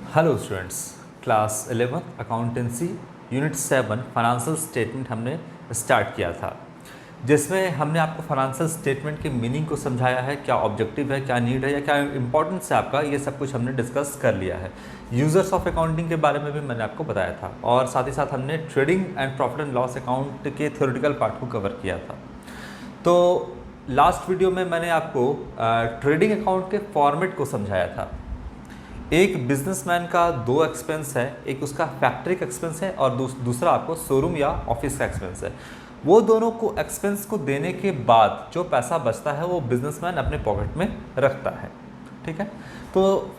Hello students, class 11 accountancy unit 7 financial statement हमने start किया था, जिसमें हमने आपको फाइनेंशियल स्टेटमेंट की मीनिंग को समझाया है, क्या ऑब्जेक्टिव है, क्या नीड है या क्या इंपॉर्टेंस है आपका, ये सब कुछ हमने डिस्कस कर लिया है। यूजर्स ऑफ अकाउंटिंग के बारे में भी मैंने आपको बताया था और साथ ही साथ हमने trading and profit and loss account के थ्योरेटिकल पार्ट को कवर किया था। तो लास्ट वीडियो में मैंने आपको ट्रेडिंग अकाउंट के फॉर्मेट को समझाया था। एक बिजनेसमैन का दो एक्सपेंस है, एक उसका फैक्ट्री का एक्सपेंस है और दूसरा आपको शोरूम या ऑफिस का एक्सपेंस है। वो दोनों को एक्सपेंस को देने के बाद जो पैसा बचता है वो बिजनेसमैन अपने पॉकेट में रखता है। ठीक है, तो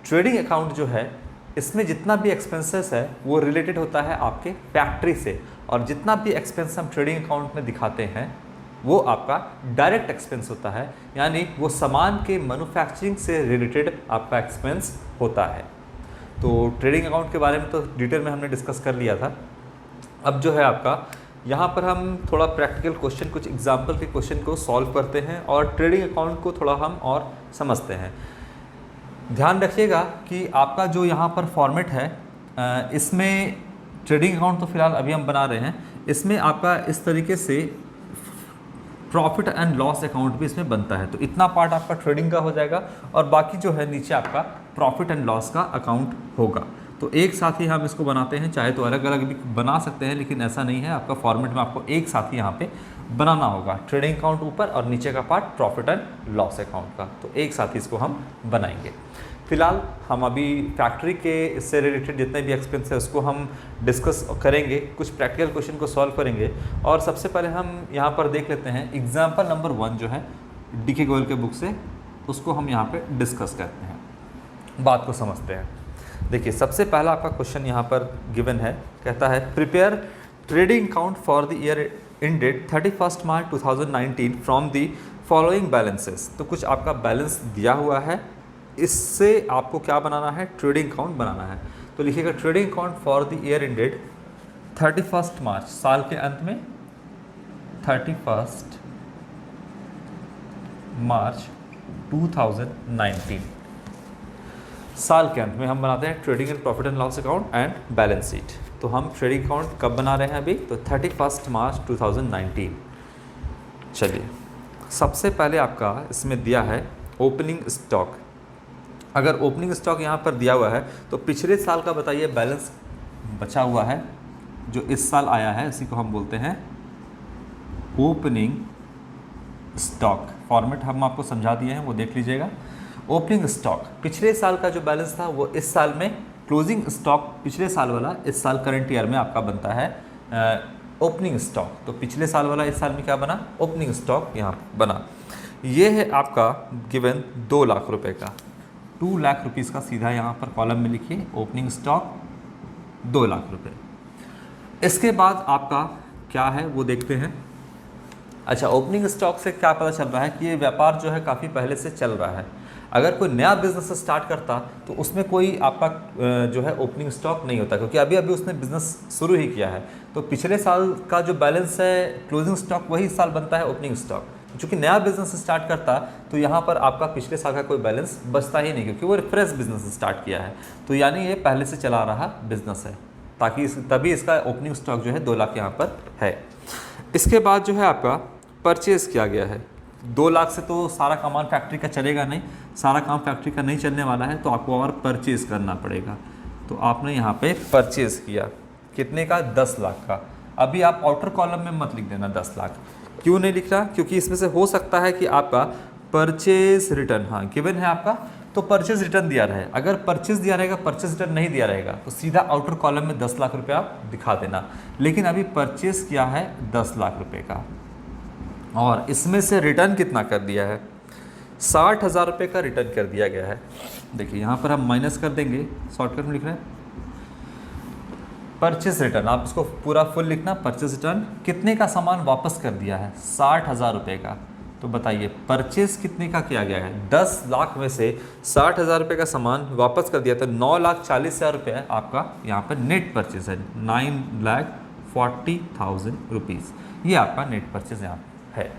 ट्रेडिंग अकाउंट जो है इसमें जितना भी एक्सपेंसेस है वो रिलेटेड होता है आपके फैक्ट्री से, और जितना भी एक्सपेंस हम ट्रेडिंग अकाउंट में दिखाते हैं वो आपका डायरेक्ट एक्सपेंस होता है, यानी वो सामान के मैन्युफैक्चरिंग से रिलेटेड आपका एक्सपेंस होता है। तो ट्रेडिंग अकाउंट के बारे में तो डिटेल में हमने डिस्कस कर लिया था। अब जो है आपका यहाँ पर हम थोड़ा प्रैक्टिकल क्वेश्चन, कुछ एग्जाम्पल के क्वेश्चन को सॉल्व करते हैं और ट्रेडिंग अकाउंट को थोड़ा हम और समझते हैं। ध्यान रखिएगा कि आपका जो यहाँ पर फॉर्मेट है, इसमें ट्रेडिंग अकाउंट तो फिलहाल अभी हम बना रहे हैं, इसमें आपका इस तरीके से प्रॉफिट एंड लॉस अकाउंट भी इसमें बनता है। तो इतना पार्ट आपका ट्रेडिंग का हो जाएगा और बाकी जो है नीचे आपका प्रॉफिट एंड लॉस का अकाउंट होगा। तो एक साथ ही हम इसको बनाते हैं, चाहे तो अलग अलग भी बना सकते हैं, लेकिन ऐसा नहीं है। आपका फॉर्मेट में आपको एक साथ ही यहाँ पे बनाना होगा, ट्रेडिंग अकाउंट ऊपर और नीचे का part profit and loss account का। तो एक साथ ही इसको हम बनाएंगे। फिलहाल हम अभी फैक्ट्री के इससे रिलेटेड जितने भी एक्सपेंस है उसको हम डिस्कस करेंगे, कुछ प्रैक्टिकल क्वेश्चन को सॉल्व करेंगे। और सबसे पहले हम यहाँ पर देख लेते हैं एग्जाम्पल नंबर 1 जो है डी.के. गोयल के बुक से, उसको हम यहाँ पे डिस्कस करते हैं, बात को समझते हैं। देखिए, सबसे पहला आपका क्वेश्चन यहाँ पर गिवन है, कहता है prepare trading account for the year ended 31 March 2019 from the following balances. तो कुछ आपका बैलेंस दिया हुआ है, इससे आपको क्या बनाना है, ट्रेडिंग अकाउंट बनाना है। तो लिखिएगा trading account for the year ended 31 मार्च, साल के अंत में 31 मार्च 2019, साल के अंत में हम बनाते हैं trading and profit and loss account and balance sheet. तो हम ट्रेडिंग अकाउंट कब बना रहे हैं अभी, तो 31 मार्च 2019। चलिए, सबसे पहले आपका इसमें दिया है ओपनिंग स्टॉक। अगर ओपनिंग स्टॉक यहाँ पर दिया हुआ है तो पिछले साल का बताइए बैलेंस बचा हुआ है, जो इस साल आया है उसी को हम बोलते हैं ओपनिंग स्टॉक। फॉर्मेट हम आपको समझा दिए हैं, वो देख लीजिएगा। ओपनिंग स्टॉक पिछले साल का जो बैलेंस था वो इस साल में, क्लोजिंग स्टॉक पिछले साल वाला इस साल करंट ईयर में आपका बनता है ओपनिंग स्टॉक। तो पिछले साल वाला इस साल में क्या बना, ओपनिंग स्टॉक यहाँ बना। ये है आपका गिवन 2 लाख रुपए का, 2 लाख रुपीज़ का सीधा यहाँ पर कॉलम में लिखिए ओपनिंग स्टॉक 2 लाख रुपए। इसके बाद आपका क्या है वो देखते हैं। अच्छा, ओपनिंग स्टॉक से क्या पता चल रहा है कि ये व्यापार जो है काफ़ी पहले से चल रहा है। अगर कोई नया बिजनेस स्टार्ट करता तो उसमें कोई आपका जो है ओपनिंग स्टॉक नहीं होता, क्योंकि अभी अभी उसने बिजनेस शुरू ही किया है। तो पिछले साल का जो बैलेंस है क्लोजिंग स्टॉक वही इस साल बनता है ओपनिंग स्टॉक। चूँकि नया बिजनेस स्टार्ट करता तो यहाँ पर आपका पिछले साल का कोई बैलेंस बचता ही नहीं, क्योंकि वो फ्रेश बिजनेस स्टार्ट किया है। तो यानी ये पहले से चला रहा बिजनेस है, ताकि तभी इसका ओपनिंग स्टॉक जो है 2 लाख यहाँ पर है। इसके बाद जो है आपका परचेज किया गया है 2 लाख से। तो सारा सामान फैक्ट्री का चलेगा नहीं, सारा काम फैक्ट्री का नहीं चलने वाला है, तो आपको और परचेज करना पड़ेगा। तो आपने यहाँ पे परचेज किया कितने का, 10 लाख का। अभी आप आउटर कॉलम में मत लिख देना 10 लाख। क्यों नहीं लिख रहा, क्योंकि इसमें से हो सकता है कि आपका परचेज रिटर्न, हाँ गिवन है आपका, तो परचेज रिटर्न दिया रहे। अगर परचेज दिया रहेगा, परचेज रिटर्न नहीं दिया रहेगा, तो सीधा आउटर कॉलम में 10 लाख रुपये आप दिखा देना। लेकिन अभी परचेज किया है 10 लाख रुपये का, और इसमें से रिटर्न कितना कर दिया है, 60,000 रुपये का रिटर्न कर दिया गया है। देखिए यहाँ पर हम माइनस कर देंगे, शॉर्टकट में लिख रहे हैं परचेज रिटर्न, आप इसको पूरा फुल लिखना। परचेज रिटर्न कितने का सामान वापस कर दिया है, 60,000 रुपये का। तो बताइए परचेज कितने का किया गया है, 10 लाख में से 60,000 रुपये का सामान वापस कर दिया, तो 9,40,000 रुपये आपका यहाँ पर नेट परचेज है, 9,40,000 रुपीज़। ये आपका नेट परचेज यहाँ है।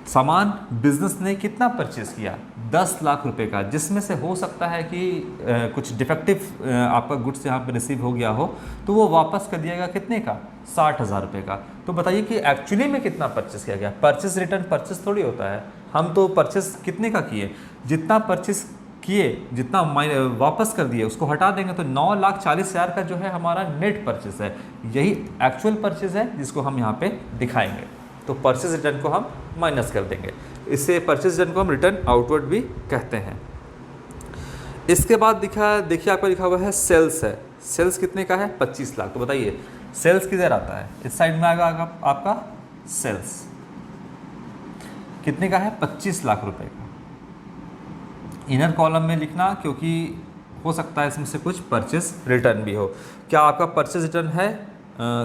सामान बिजनेस ने कितना परचेज किया, 10 लाख रुपए का, जिसमें से हो सकता है कि कुछ डिफेक्टिव आपका गुड्स यहाँ पे रिसीव हो गया हो, तो वो वापस कर दिया गया कितने का, 60,000 रुपये का। तो बताइए कि एक्चुअली में कितना परचेस किया गया। परचेस रिटर्न परचेस थोड़ी होता है, हम तो परचेस कितने का किए, जितना परचेस किए जितना वापस कर दिए उसको हटा देंगे तो 9,40,000 का जो है हमारा नेट परचेस है, यही एक्चुअल परचेस है जिसको हम यहाँ पे दिखाएंगे। तो परचेस रिटर्न को हम माइनस कर देंगे, इससे परचेस रिटर्न को हम रिटर्न आउटवर्ड भी कहते हैं। इसके बाद देखिए आपका लिखा हुआ है सेल्स है। सेल्स कितने का है, 25 लाख। तो बताइए सेल्स किधर आता है, इस साइड में आएगा आपका सेल्स कितने का है, 25 लाख रुपए का। इनर कॉलम में लिखना, क्योंकि हो सकता है इसमें से कुछ परचेस रिटर्न भी हो। क्या आपका परचेस रिटर्न है,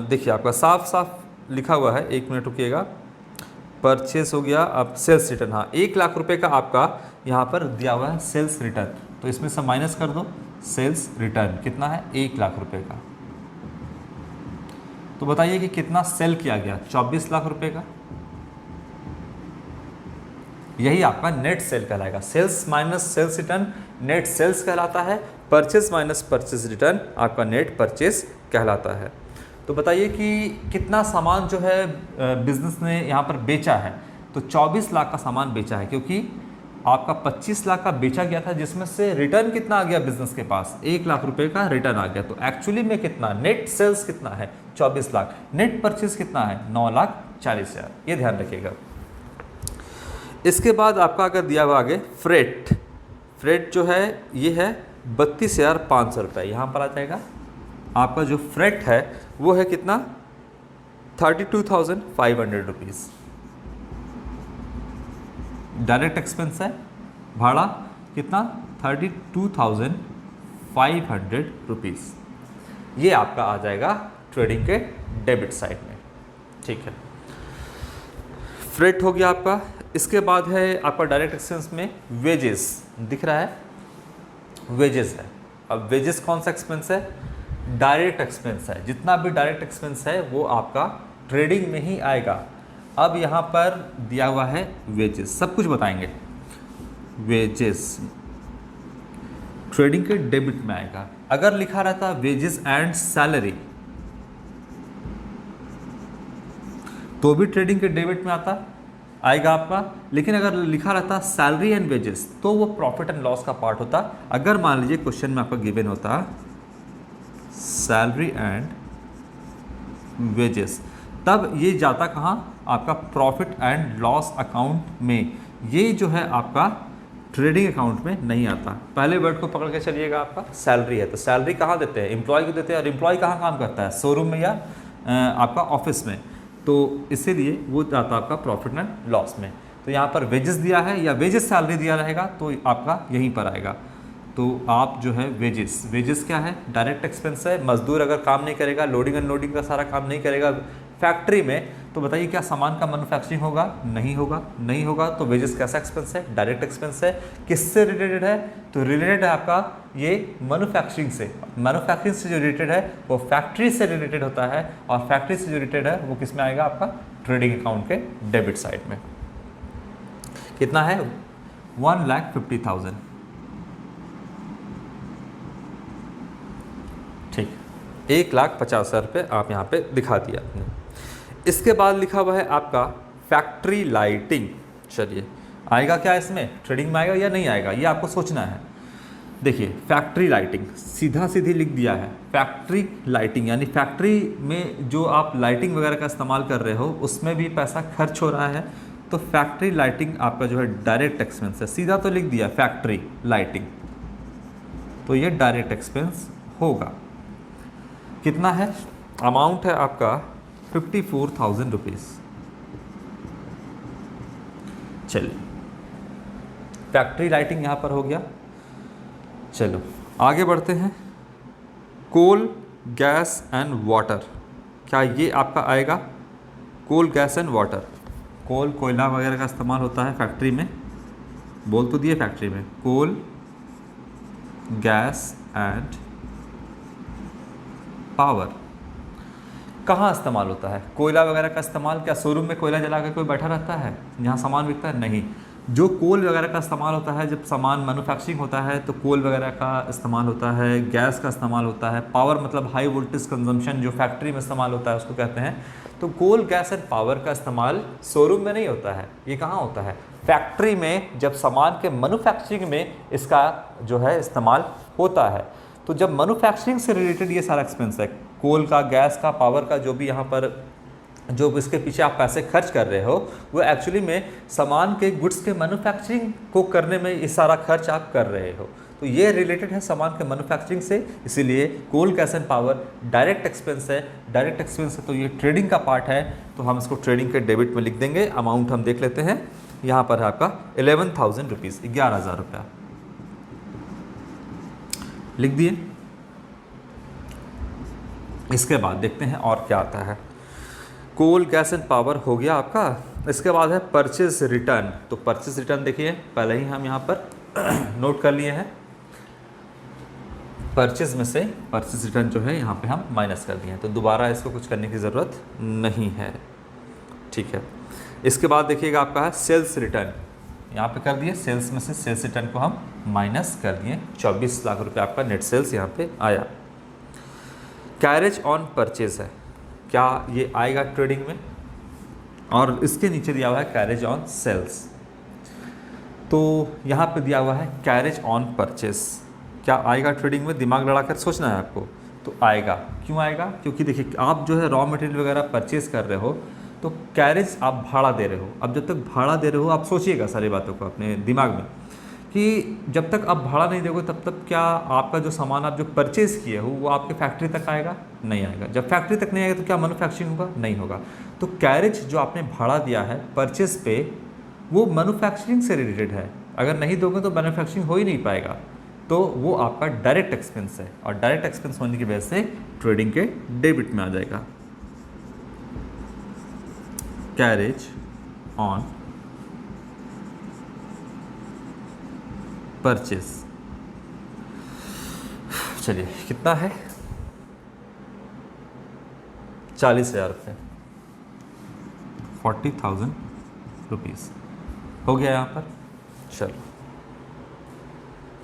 देखिए आपका साफ साफ लिखा हुआ है, 1 मिनट रुकिएगा। परचेस हो गया, अब सेल्स रिटर्न, हाँ 1 लाख रुपए का आपका यहाँ पर दिया हुआ है सेल्स रिटर्न, तो इसमें से माइनस कर दो। सेल्स रिटर्न कितना है, 1 लाख रुपए का। तो बताइए कि कितना सेल किया गया, 24 लाख रुपए का। यही आपका नेट सेल कहलाएगा। Sales minus sales return net sales कहलाता है, परचेस माइनस परचेस रिटर्न आपका नेट परचेस कहलाता है। तो बताइए कि कितना सामान जो है बिजनेस ने यहाँ पर बेचा है, तो 24 लाख का सामान बेचा है, क्योंकि आपका 25 लाख का बेचा गया था, जिसमें से रिटर्न कितना आ गया बिजनेस के पास, 1 लाख रुपए का रिटर्न आ गया। तो एक्चुअली में कितना, नेट सेल्स कितना है, 24 लाख, नेट परचेस कितना है, 9,40,000, ये ध्यान रखिएगा। इसके बाद आपका अगर दिया हुआ आगे फ्रेट, फ्रेट जो है ये है 32,500 रुपये, यहाँ पर आ जाएगा। आपका जो फ्रेट है वो है कितना, 32,500 रुपीज़। डायरेक्ट एक्सपेंस है, भाड़ा कितना, 32,500 रुपीज़। ये आपका आ जाएगा ट्रेडिंग के डेबिट साइड में, ठीक है। फ्रेट हो गया आपका। इसके बाद है आपका डायरेक्ट एक्सपेंस में वेजेस, दिख रहा है वेजेस है। अब वेजेस कौन सा एक्सपेंस है, डायरेक्ट एक्सपेंस है। जितना भी डायरेक्ट एक्सपेंस है वो आपका ट्रेडिंग में ही आएगा। अब यहाँ पर दिया हुआ है वेजेस, सब कुछ बताएंगे। वेजेस ट्रेडिंग के डेबिट में आएगा। अगर लिखा रहता वेजेस एंड सैलरी तो भी ट्रेडिंग के डेबिट में आता आएगा आपका, लेकिन अगर लिखा रहता सैलरी एंड वेजेस तो वो प्रॉफिट एंड लॉस का पार्ट होता। अगर मान लीजिए क्वेश्चन में आपका गिवन होता सैलरी एंड वेजेस, तब ये जाता कहाँ, आपका प्रॉफिट एंड लॉस अकाउंट में। ये जो है आपका ट्रेडिंग अकाउंट में नहीं आता। पहले वर्ड को पकड़ के चलिएगा, आपका सैलरी है तो सैलरी कहाँ देते हैं, एम्प्लॉय को देते हैं, और एम्प्लॉय कहाँ काम करता है, शोरूम में या आपका ऑफिस में, तो इसीलिए वो जाता आपका प्रॉफिट एंड लॉस में। तो यहाँ पर वेजेस दिया है या वेजेस सैलरी दिया रहेगा तो आपका यहीं पर आएगा। तो आप जो है वेजेस क्या है, डायरेक्ट एक्सपेंस है। मजदूर अगर काम नहीं करेगा, लोडिंग अनलोडिंग का सारा काम नहीं करेगा फैक्ट्री में, तो बताइए क्या सामान का मैन्युफैक्चरिंग होगा, नहीं होगा। नहीं होगा तो वेजेस कैसा एक्सपेंस है, डायरेक्ट एक्सपेंस है। किससे रिलेटेड है, तो रिलेटेड है आपका ये मैन्युफैक्चरिंग से। मैन्युफैक्चरिंग से जो रिलेटेड है वो फैक्ट्री से रिलेटेड होता है, और फैक्ट्री से जो रिलेटेड है वो किस में आएगा, आपका ट्रेडिंग अकाउंट के डेबिट साइड में। कितना है, 1,50,000, ठीक, 1,50,000 रुपये आप यहाँ पे दिखा दिया आपने। इसके बाद लिखा हुआ है आपका फैक्ट्री लाइटिंग। चलिए आएगा क्या इसमें, ट्रेडिंग में आएगा या नहीं आएगा, ये आपको सोचना है। देखिए फैक्ट्री लाइटिंग सीधा सीधी लिख दिया है। फैक्ट्री लाइटिंग यानी फैक्ट्री में जो आप लाइटिंग वगैरह का इस्तेमाल कर रहे हो उसमें भी पैसा खर्च हो रहा है, तो फैक्ट्री लाइटिंग आपका जो है डायरेक्ट एक्सपेंस है। सीधा तो लिख दिया फैक्ट्री लाइटिंग, तो ये डायरेक्ट एक्सपेंस होगा। कितना है, अमाउंट है आपका 54,000 रुपीज़। चलिए फैक्ट्री लाइटिंग यहाँ पर हो गया। चलो आगे बढ़ते हैं। कोल गैस एंड वाटर, क्या ये आपका आएगा, कोल गैस एंड वाटर। कोल कोयला वगैरह का इस्तेमाल होता है फैक्ट्री में, बोल तो दिए फैक्ट्री में, कोल गैस एंड पावर। कहाँ इस्तेमाल होता है कोयला वगैरह का इस्तेमाल, क्या शोरूम में कोयला जला कर कोई बैठा रहता है जहाँ सामान बिकता है, नहीं। जो कोल वगैरह का इस्तेमाल होता है, जब सामान मैन्युफैक्चरिंग होता है तो कोल वगैरह का इस्तेमाल होता है, गैस का इस्तेमाल होता है, पावर मतलब हाई वोल्टेज कंजम्पशन जो फैक्ट्री में इस्तेमाल होता है उसको कहते हैं। तो कोल, गैस एंड पावर का इस्तेमाल शोरूम में नहीं होता है, ये कहाँ होता है? फैक्ट्री में, जब सामान के मैन्युफैक्चरिंग में इसका जो है इस्तेमाल होता है। तो जब मैन्युफैक्चरिंग से रिलेटेड ये सारा एक्सपेंस है, कोल का, गैस का, पावर का, जो भी यहाँ पर जो इसके पीछे आप पैसे खर्च कर रहे हो, वो एक्चुअली में सामान के गुड्स के मैन्युफैक्चरिंग को करने में ये सारा खर्च आप कर रहे हो। तो ये रिलेटेड है सामान के मैन्युफैक्चरिंग से, इसीलिए coal, gas and power direct expense है। डायरेक्ट एक्सपेंस है तो ये ट्रेडिंग का पार्ट है, तो हम इसको ट्रेडिंग के डेबिट में लिख देंगे। अमाउंट हम देख लेते हैं, यहाँ पर है आपका 11,000 रुपीज़, 11,000 रुपया लिख दिए। इसके बाद देखते हैं और क्या आता है। कोल, गैस एंड पावर हो गया आपका। इसके बाद है परचेज रिटर्न। तो परचेज रिटर्न देखिए पहले ही हम यहाँ पर नोट कर लिए हैं। परचेज में से परचेज रिटर्न जो है यहाँ पे हम माइनस कर दिए हैं, तो दोबारा इसको कुछ करने की ज़रूरत नहीं है, ठीक है। इसके बाद देखिएगा आपका है सेल्स रिटर्न, यहाँ पे कर दिए। सेल्स में से सेल्स रिटर्न को हम माइनस कर दिए, 24 लाख रुपए आपका नेट सेल्स यहाँ पे आया। कैरेज ऑन परचेज है, क्या ये आएगा ट्रेडिंग में? और इसके नीचे दिया हुआ है कैरेज ऑन सेल्स, तो यहाँ पे दिया हुआ है कैरेज ऑन परचेस। क्या आएगा ट्रेडिंग में? दिमाग लड़ाकर सोचना है आपको। तो आएगा। क्यों आएगा? क्योंकि देखिए आप जो है रॉ मटेरियल वगैरह परचेज कर रहे हो, तो कैरेज आप भाड़ा दे रहे हो। अब जब तक भाड़ा दे रहे हो, आप सोचिएगा सारी बातों को अपने दिमाग में कि जब तक आप भाड़ा नहीं दोगे तब तक क्या आपका जो सामान आप जो परचेज़ किए हो वो आपके फैक्ट्री तक आएगा? नहीं आएगा। जब फैक्ट्री तक नहीं आएगा तो क्या मैन्युफैक्चरिंग होगा? नहीं होगा। तो कैरेज जो आपने भाड़ा दिया है परचेज पे, वो मैन्युफैक्चरिंग से रिलेटेड है। अगर नहीं दोगे तो मैन्युफैक्चरिंग हो ही नहीं पाएगा, तो वो आपका डायरेक्ट एक्सपेंस है, और डायरेक्ट एक्सपेंस होने की वजह से ट्रेडिंग के डेबिट में आ जाएगा। कैरेज ऑन परचेज, चलिए कितना है? 40,000 रुपये, 40,000 रुपीज़ हो गया यहाँ पर। चलो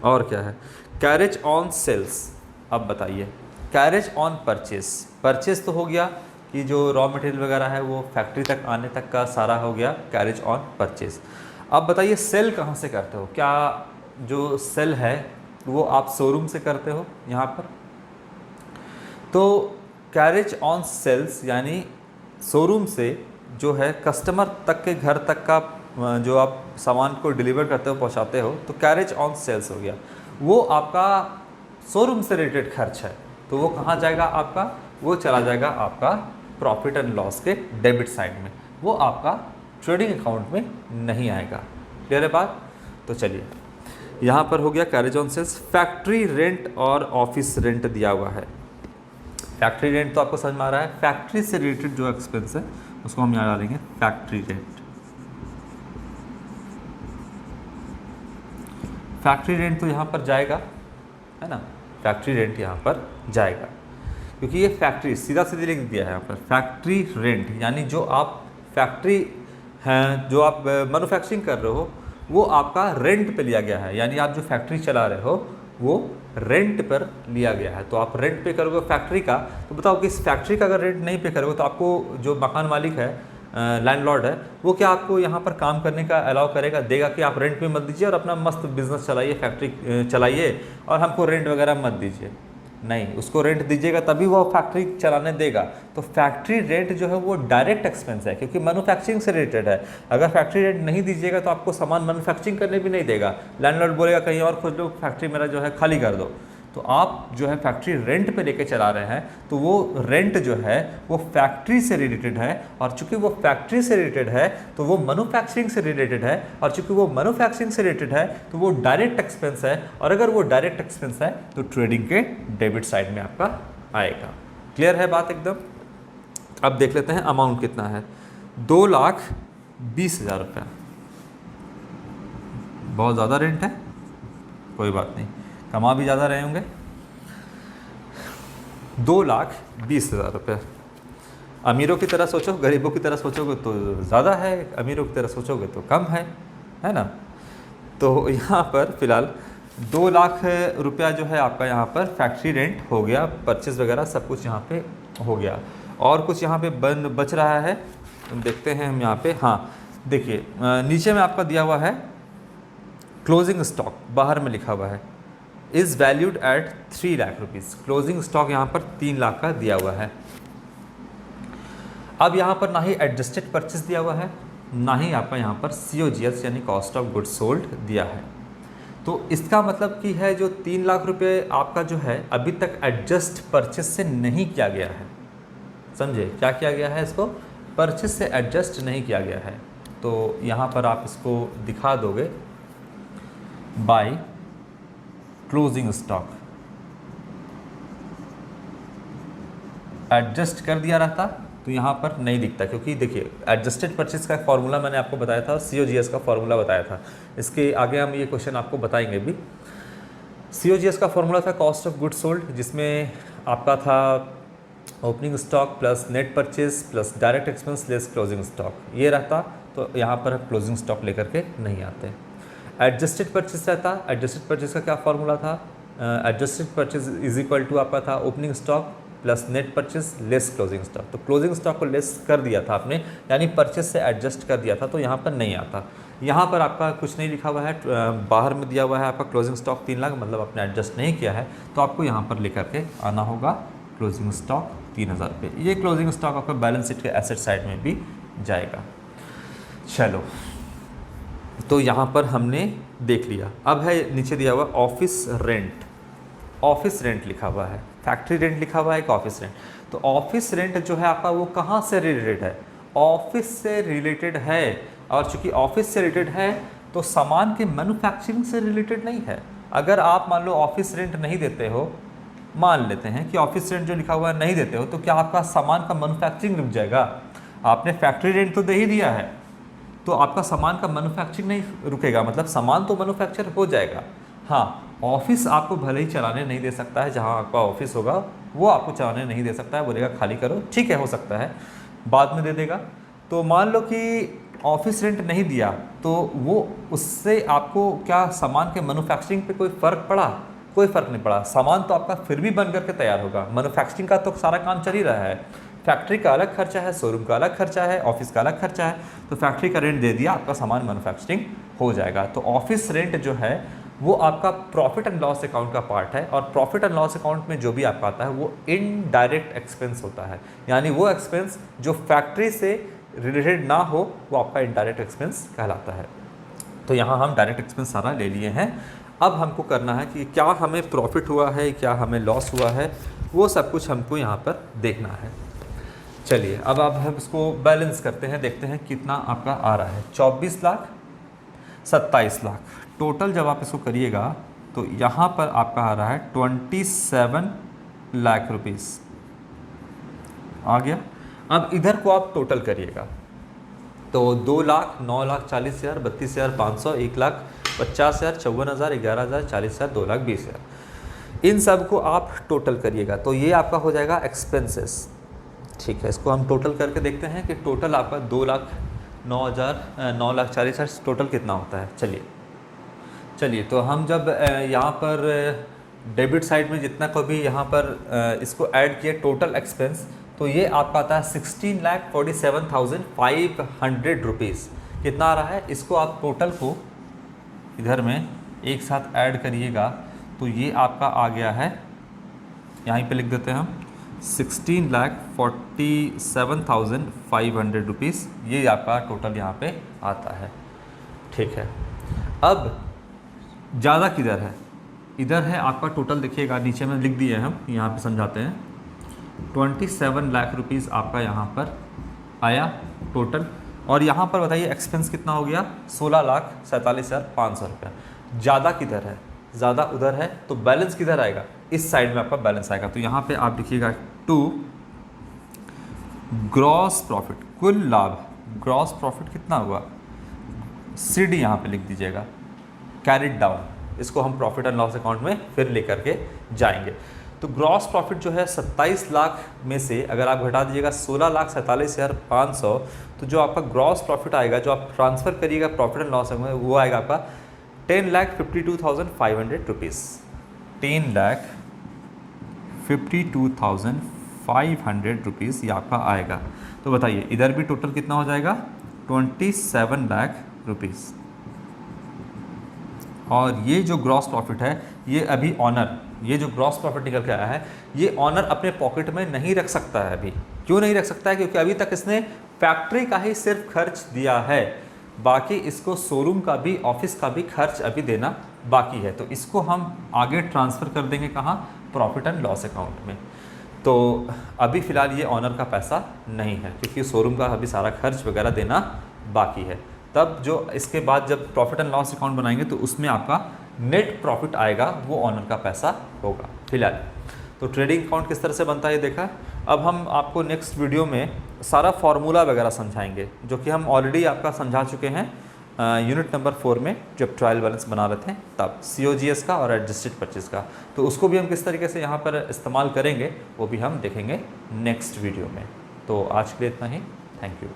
और क्या है? Carriage on sales. अब बताइए, कैरेज ऑन परचेस, परचेस तो हो गया कि जो रॉ मटेरियल वगैरह है वो फैक्ट्री तक आने तक का सारा हो गया कैरेज ऑन परचेस। अब बताइए सेल कहाँ से करते हो? क्या जो सेल है वो आप शोरूम से करते हो? यहाँ पर तो कैरेज ऑन सेल्स यानी शोरूम से जो है कस्टमर तक के घर तक का जो आप सामान को डिलीवर करते हो, पहुंचाते हो, तो कैरेज ऑन सेल्स हो गया। वो आपका शोरूम से रिलेटेड खर्च है, तो वो कहाँ जाएगा आपका? वो चला जाएगा आपका प्रॉफिट एंड लॉस के डेबिट साइड में, वो आपका ट्रेडिंग अकाउंट में नहीं आएगा। क्लियर है बात? तो चलिए यहाँ पर हो गया carriage on sales. Factory rent और ऑफिस रेंट दिया हुआ है। फैक्ट्री रेंट तो आपको समझ में आ रहा है, फैक्ट्री से रिलेटेड जो एक्सपेंस है उसको हम यहाँ डालेंगे फैक्ट्री रेंट। फैक्ट्री रेंट तो यहाँ पर जाएगा, है ना, फैक्ट्री रेंट यहाँ पर जाएगा, क्योंकि ये फैक्ट्री सीधा सीधे लिख दिया है यहाँ पर। फैक्ट्री रेंट यानी जो आप फैक्ट्री हैं, जो आप मैन्युफैक्चरिंग कर रहे हो, वो आपका रेंट पे लिया गया है। यानी आप जो फैक्ट्री चला रहे हो वो रेंट पर लिया गया है, तो आप रेंट पे करोगे फैक्ट्री का। तो बताओ कि इस फैक्ट्री का अगर रेंट नहीं पे करोगे तो आपको जो मकान मालिक है, लैंडलॉर्ड है, वो क्या आपको यहाँ पर काम करने का अलाउ करेगा? देगा कि आप रेंट पे मत दीजिए और अपना मस्त बिजनेस चलाइए, फैक्ट्री चलाइए और हमको रेंट वगैरह मत दीजिए? नहीं, उसको रेंट दीजिएगा तभी वो फैक्ट्री चलाने देगा। तो फैक्ट्री रेंट जो है वो डायरेक्ट एक्सपेंस है, क्योंकि मैन्युफैक्चरिंग से रिलेटेड है। अगर फैक्ट्री रेंट नहीं दीजिएगा तो आपको सामान मैन्युफैक्चरिंग करने भी नहीं देगा। लैंडलॉर्ड बोलेगा कहीं और खोज लो, फैक्ट्री मेरा जो है खाली कर दो। तो आप जो है फैक्ट्री रेंट पे लेके चला रहे हैं, तो वो रेंट जो है वो फैक्ट्री से रिलेटेड है, और चूंकि वो फैक्ट्री से रिलेटेड है तो वो मैन्युफैक्चरिंग से रिलेटेड है, और चूंकि वो मैन्युफैक्चरिंग से रिलेटेड है तो वो डायरेक्ट एक्सपेंस है, और अगर वो डायरेक्ट एक्सपेंस है तो ट्रेडिंग के डेबिट साइड में आपका आएगा। क्लियर है बात एकदम? अब देख लेते हैं अमाउंट कितना है। 2,20,000 रुपया। बहुत ज़्यादा रेंट है, कोई बात नहीं, कमा भी ज़्यादा रहे होंगे। 2,20,000 रुपये। अमीरों की तरह सोचो, गरीबों की तरह सोचोगे तो ज़्यादा है, अमीरों की तरह सोचोगे तो कम है। है ना। तो यहाँ पर फिलहाल 2 लाख रुपया जो है आपका यहाँ पर फैक्ट्री रेंट हो गया, परचेस वगैरह सब कुछ यहाँ पे हो गया। और कुछ यहाँ पे बच रहा है, देखते हैं हम यहाँ पे। हाँ देखिए नीचे में आपका दिया हुआ है क्लोजिंग स्टॉक, बाहर में लिखा हुआ है is valued at 3 lakh rupees. Closing stock यहाँ पर 3 लाख का दिया हुआ है। अब यहाँ पर ना ही एडजस्टेड परचेस दिया हुआ है, ना ही आपका यहाँ पर COGS यानी कॉस्ट ऑफ गुड्स सोल्ड दिया है। तो इसका मतलब कि है जो 3 लाख रुपए आपका जो है अभी तक एडजस्ट परचेस से नहीं किया गया है। समझे, क्या किया गया है, इसको परचेस से एडजस्ट नहीं किया गया है। तो यहाँ पर आप इसको दिखा दोगे बाय क्लोजिंग स्टॉक, एडजस्ट कर दिया रहता तो यहाँ पर नहीं दिखता, क्योंकि देखिए एडजस्टेड परचेस का फॉर्मूला मैंने आपको बताया था और COGS का फॉर्मूला बताया था। इसके आगे हम ये क्वेश्चन आपको बताएंगे भी। COGS का फॉर्मूला था कॉस्ट ऑफ गुड्स सोल्ड, जिसमें आपका था opening stock plus net purchase plus direct expense less closing stock, ये रहता। तो यहाँ पर क्लोजिंग स्टॉक लेकर के नहीं आते। एडजस्टेड परचेस रहता, एडजस्टेड परचेस का क्या फॉर्मूला था, adjusted purchase is equal to आपका था opening stock plus net purchase less closing stock. तो क्लोजिंग स्टॉक को लेस कर दिया था आपने, यानी परचेस से एडजस्ट कर दिया था, तो यहाँ पर नहीं आता। यहाँ पर आपका कुछ नहीं लिखा हुआ है, बाहर में दिया हुआ है आपका क्लोजिंग स्टॉक 3 लाख, मतलब आपने एडजस्ट नहीं किया है, तो आपको यहाँ पर लेकर के आना होगा क्लोजिंग स्टॉक 3000 रुपये। ये क्लोजिंग स्टॉक आपका बैलेंस शीट के एसेट साइड में भी जाएगा। चलो, तो यहाँ पर हमने देख लिया। अब है नीचे दिया हुआ ऑफिस रेंट, ऑफिस रेंट लिखा हुआ है, फैक्ट्री रेंट लिखा हुआ है, एक ऑफिस रेंट। तो ऑफिस रेंट जो है आपका वो कहाँ से रिलेटेड है, ऑफिस से रिलेटेड है। और चूंकि ऑफिस से रिलेटेड है तो सामान के मैन्युफैक्चरिंग से रिलेटेड नहीं है। अगर आप मान लो ऑफिस रेंट नहीं देते हो, मान लेते हैं कि ऑफिस रेंट जो लिखा हुआ है नहीं देते हो, तो क्या आपका सामान का मैन्युफैक्चरिंग रुक जाएगा? आपने फैक्ट्री रेंट तो दे ही दिया है, तो आपका सामान का मैन्युफैक्चरिंग नहीं रुकेगा, मतलब सामान तो मैन्युफैक्चर हो जाएगा। हाँ, ऑफिस आपको भले ही चलाने नहीं दे सकता है, जहाँ आपका ऑफिस होगा वो आपको चलाने नहीं दे सकता है, बोलेगा खाली करो, ठीक है हो सकता है बाद में दे देगा। तो मान लो कि ऑफिस रेंट नहीं दिया तो वो उससे आपको क्या सामान के मैन्युफैक्चरिंग पे कोई फ़र्क पड़ा? कोई फ़र्क नहीं पड़ा। सामान तो आपका फिर भी बन करके तैयार होगा, मैन्युफैक्चरिंग का तो सारा काम चल ही रहा है। फैक्ट्री का अलग खर्चा है, शोरूम का अलग खर्चा है, ऑफिस का अलग खर्चा है। तो फैक्ट्री का रेंट दे दिया, आपका सामान मैन्युफैक्चरिंग हो जाएगा। तो ऑफिस रेंट जो है वो आपका प्रॉफिट एंड लॉस अकाउंट का पार्ट है, और प्रॉफिट एंड लॉस अकाउंट में जो भी आपका आता है वो इनडायरेक्ट एक्सपेंस होता है, यानी वो एक्सपेंस जो फैक्ट्री से रिलेटेड ना हो वो आपका इनडायरेक्ट एक्सपेंस कहलाता है। तो यहाँ हम डायरेक्ट एक्सपेंस सारा ले लिए हैं। अब हमको करना है कि क्या हमें प्रॉफिट हुआ है, क्या हमें लॉस हुआ है, वो सब कुछ हमको यहाँ पर देखना है। चलिए अब हम इसको बैलेंस करते हैं, देखते हैं कितना आपका आ रहा है। 24 लाख 27 लाख टोटल जब आप इसको करिएगा तो यहाँ पर आपका आ रहा है 27 लाख रुपीस आ गया। अब इधर को आप टोटल करिएगा तो 2 लाख 9 लाख 40,000 32,500 1 लाख 50,000 54,000 11,000 40,000 2 लाख 20,000, इन सब को आप टोटल करिएगा तो ये आपका हो जाएगा एक्सपेंसेस। ठीक है, इसको हम टोटल करके देखते हैं कि टोटल आपका 2 लाख 9 लाख 40,000 टोटल कितना होता है। चलिए तो हम जब यहाँ पर डेबिट साइड में जितना को भी यहाँ पर इसको ऐड किए टोटल एक्सपेंस, तो ये आपका आता है 16,47,500 रुपीज़। कितना आ रहा है, इसको आप टोटल को इधर में एक साथ ऐड करिएगा तो ये आपका आ गया है, यहीं पे लिख देते हैं हम 16,47,500 रुपीज़, ये आपका टोटल यहाँ पे आता है। ठीक है, अब ज़्यादा किधर है, इधर है आपका टोटल, देखिएगा नीचे में लिख दिए हम, यहाँ पे समझाते हैं। 27 लाख रुपीज़ आपका यहाँ पर आया टोटल, और यहाँ पर बताइए एक्सपेंस कितना हो गया, 16,47,500 रुपया। ज़्यादा किधर है, ज़्यादा उधर है, तो बैलेंस किधर आएगा, इस साइड में आपका बैलेंस आएगा। तो यहाँ पे आप लिखिएगा टू ग्रॉस प्रॉफिट, कुल लाभ, ग्रॉस प्रॉफिट कितना हुआ, CD यहाँ पे लिख दीजिएगा, कैरिड डाउन। इसको हम प्रॉफिट एंड लॉस अकाउंट में फिर लेकर के जाएंगे। तो ग्रॉस प्रॉफिट जो है 27 लाख में से अगर आप घटा दीजिएगा 16,47,500, तो जो आपका ग्रॉस प्रॉफिट आएगा, जो आप ट्रांसफ़र करिएगा प्रॉफिट एंड लॉस में, वो आएगा आपका 10,52,500 रुपीज़। 10,52,500 रुपीज़ ये आपका आएगा। तो बताइए इधर भी टोटल कितना हो जाएगा, 27 लाख रुपीज़। और ये जो ग्रॉस प्रॉफिट है, ये अभी ऑनर, ये जो ग्रॉस प्रॉफिट निकल के आया है, ये ऑनर अपने पॉकेट में नहीं रख सकता है अभी। क्यों नहीं रख सकता है? क्योंकि अभी तक इसने फैक्ट्री का ही सिर्फ खर्च दिया है, बाकी इसको शोरूम का भी, ऑफिस का भी खर्च अभी देना बाकी है। तो इसको हम आगे ट्रांसफ़र कर देंगे कहाँ, प्रॉफिट एंड लॉस अकाउंट में। तो अभी फ़िलहाल ये ऑनर का पैसा नहीं है, क्योंकि शोरूम का अभी सारा खर्च वगैरह देना बाकी है। तब जो इसके बाद जब प्रॉफिट एंड लॉस अकाउंट बनाएंगे तो उसमें आपका नेट प्रॉफिट आएगा, वो ऑनर का पैसा होगा फिलहाल। तो ट्रेडिंग अकाउंट किस तरह से बनता है ये देखा। अब हम आपको नेक्स्ट वीडियो में सारा फार्मूला वगैरह समझाएंगे, जो कि हम ऑलरेडी आपका समझा चुके हैं यूनिट नंबर 4 में, जब ट्रायल बैलेंस बना रहे थे तब, COGS का और एडजस्टेड परचेज का। तो उसको भी हम किस तरीके से यहाँ पर इस्तेमाल करेंगे वो भी हम देखेंगे नेक्स्ट वीडियो में। तो आज के लिए इतना ही, थैंक यू।